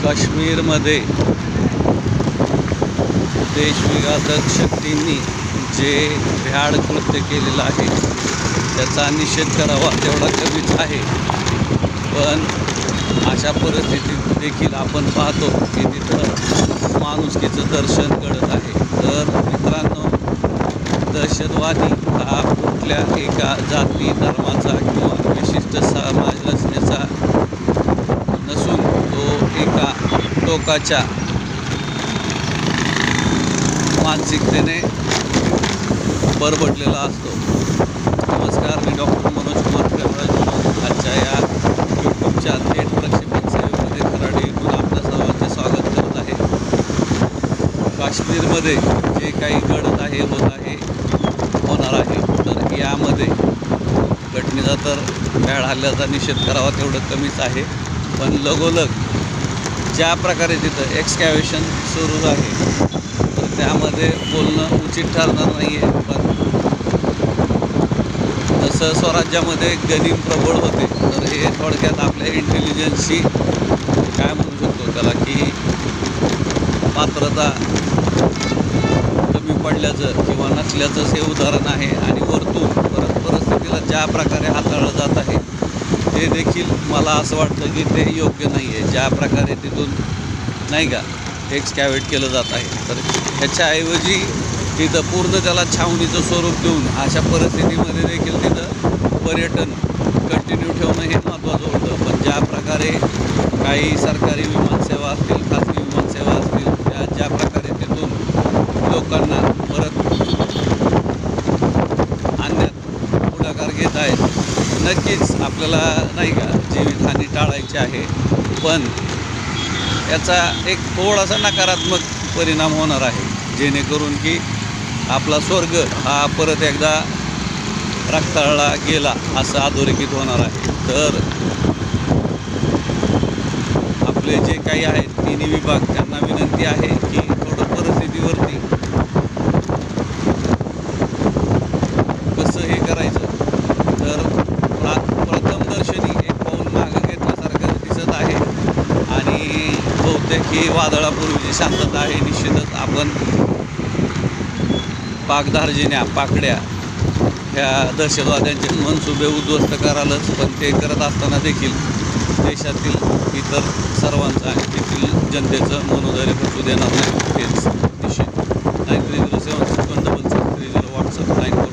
काश्मीरमध्ये देशविघातक शक्तींनी जे भ्याड कृत्य केलेलं आहे त्याचा निषेध करावा तेवढा कमीच आहे. पण अशा परिस्थितीत देखील आपण पाहतो की तिथं माणुसकीचं दर्शन घडत आहे. तर मित्रांनो, दहशतवादी हा कुठल्या एका जाती धर्माचा किंवा विशिष्ट समाज रचनेचा नसून तो एका टोकाच्या मानसिकतेने बरबडलेला असतो. नमस्कार, मी डॉक्टर मनोज कुमार प्रेमराज. आजच्या या यूट्यूबच्या थेट प्रक्षेपण सेवेमध्ये खराडे इथून आपल्या सर्वांचे स्वागत करत आहे. काश्मीरमध्ये जे काही घडत आहे, होत आहे, होणार आहे, तर यामध्ये घटनेचा तर भ्याड हल्ल्याचा निषेध करावा तेवढं कमीच आहे. पण लगोलग ज्या प्रकारे तिथं एक्सकॅव्हेशन सुरू आहे तर त्यामध्ये बोलणं उचित ठरणार नाही आहे. पण जसं स्वराज्यामध्ये गनिम प्रबळ होते, तर हे थोडक्यात आपल्या इंटेलिजन्सची काय म्हणू शकतो त्याला की पात्रता कमी पडल्याचं किंवा नसल्याचंच हे उदाहरण आहे. आणि वरतून परत परिस्थितीला ज्या प्रकारे हाताळलं जात आहे ते देखील मला असं वाटतं की ते योग्य नाही आहे. ज्या प्रकारे तिथून नाही का एक्सकॅव्हेट केलं जात आहे, तर ह्याच्याऐवजी तिथं पूर्ण त्याला छावणीचं स्वरूप देऊन अशा परिस्थितीमध्ये देखील तिथं पर्यटन कंटिन्यू ठेवणं हे महत्त्वाचं होतं. पण ज्या प्रकारे काही सरकारी विमानसेवा असतील, खाजगी विमानसेवा असतील, त्या ज्या प्रकारे तिथून लोकांना परत आणण्यात पुढाकार घेत आहेत, नक्कीच आपल्याला नाही का जीवितहानी टाळायची आहे. पण याचा एक थोडासा नकारात्मक परिणाम होणार आहे, जेणेकरून की आपला स्वर्ग हा परत एकदा रक्ताळला गेला असं अधोरेखित होणार आहे. तर आपले जे काही आहेत तिन्ही विभाग, त्यांना विनंती आहे की थोडं परिस्थितीवरती कसं हे करायचं. तर प्रथमदर्शनी एक पाऊल मागं घेतल्यासारखं दिसत आहे आणि बहुतेक ही वादळापूर्वीची शांतता आहे. निश्चितच आपण पाकधार्जिन्या पाकड्या ह्या दहशतवाद्यांचे मनसुबे उद्ध्वस्त करालच, पण ते करत असताना देखील देशातील इतर सर्वांचं आणि तेथील जनतेचं मनोधैर्य खचू देणार नाही, हेच निश्चित. 9307 6 1 6 3 0 WhatsApp 9